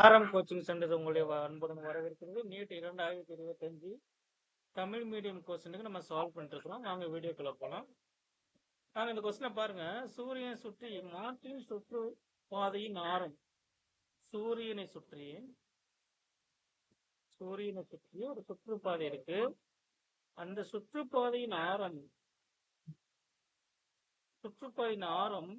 ஆரம் coaching centre உங்களுடைய அன்புடன் வரவேற்கிறது. நீட் 2025 தமிழ் மீடியம் கொஸ்டினுக்கு நம்ம சால்வ் பண்ணிட்டு இருக்கிறோம். வாங்க வீடியோக்குள்ள போலாம். நாங்க இந்த கொஸ்டினை பாருங்க. சூரியனை சுற்றி மாற்றின் சுற்று பாதையின் ஆரம். சூரியனை சுற்றி ஒரு சுற்றுப்பாதை இருக்கு. அந்த சுற்றுப்பாதையின் ஆரம்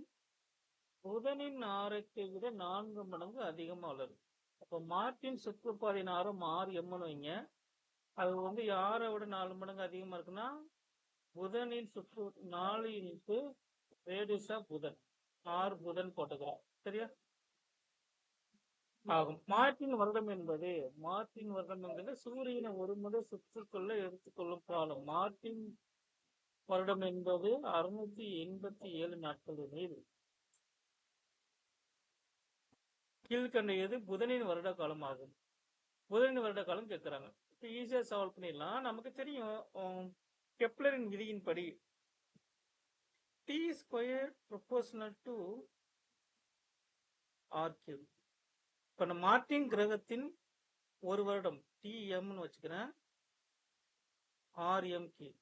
புதனின் ஆரத்தை விட 4 மடங்கு அதிகமா உள்ளது. அப்போ மார்ட்டின் சுற்றுப்பாதையின் ஆரம் RMன்னு வைங்க. அது யாரை விட 4 மடங்கு அதிகமா இருக்குன்னா புதனின் சுற்று 4 இன்ட்டு ரேடியஸ் ஆஃப் புதன் புதன் போட்டுக்கிறோம். சரியா ஆகும். மார்ட்டின் வருடம் என்பது சூரியனை ஒரு முறை சுற்றுக்குள்ள எடுத்துக்கொள்ளும் காலம். மார்ட்டின் வருடம் என்பது 687 நாட்கள். கீழ்கண்ட எது புதனின் வருட காலம் ஆகும். புதனின் வருட காலம் கேட்கிறாங்க. ஈஸியா சால்வ் பண்ணிடலாம். நமக்கு தெரியும் கெப்லரின் விதியின்படி t square proportional to r3. இப்ப நம்ம மார்ட்டின் கிரகத்தின் ஒரு வருடம் TMன்னு வச்சுக்கிறேன், RM கீழ்.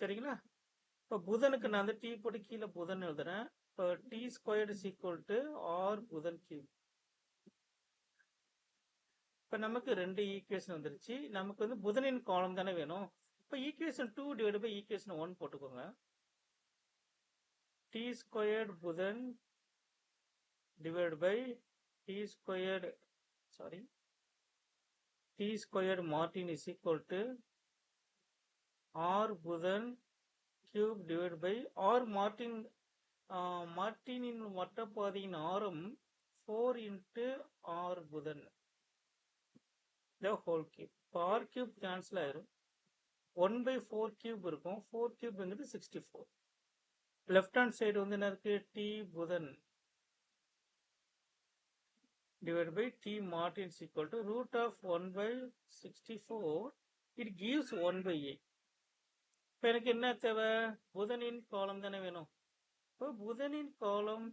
சரிங்களா? இப்ப புதனுக்கு நான் T போட்டு கீழே புதன் எழுதுறேன். இப்போ t squared is equal to R புதன் கியூப். இப்ப நமக்கு 2 ஈக்குவேஷன் வந்துருச்சு. நமக்கு புதனின் காலம் தானே வேணும். இப்ப ஈக்குவேஷன் 2 டிவைட் பை ஈக்குவேஷன் 1 போட்டுக்கோங்க. t ஸ்கொயர்டு புதன் டிவைட் பை t ஸ்கொயர்டு மார்ட்டின் இஸ் ஈக்குவல் டு R புதன் கியூப் டிவைட் பை R மார்ட்டினின் வட்டப்பாதையின் ஆரம் 4 இன்ட்டு R புதன் the whole cube. R cube cancel ஆயிரும். 1/4 cube இருக்கும். 4 cube என்கிறது 64. லெஃப்ட் ஹேண்ட் சைடு என்ன இருக்கு? T புதன் divided by T Martin is equal to root of 1/64. It gives 1/8. இப்போ எனக்கு என்ன தேவை? புதனின் காலம் தானே வேணும். இப்போ புதனின் காலம்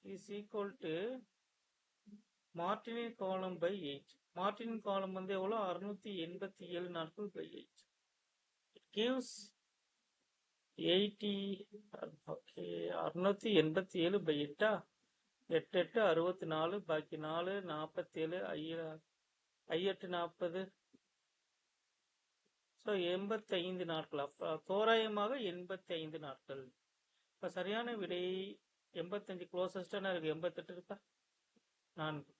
is equal to மார்ட்டினின் காலம் by 8. மார்ட்டினின் காலம் எவ்வளோ? 687 நாட்கள் by 8. It gives 687 by 8. 8 8 64, பாக்கி 4 47, 8 40. ஸோ 85 நாட்கள். தோராயமாக 85 நாட்கள். இப்போ சரியான விடை 85. க்ளோசஸ்டான இருக்கு. 88 இருக்கா? 4.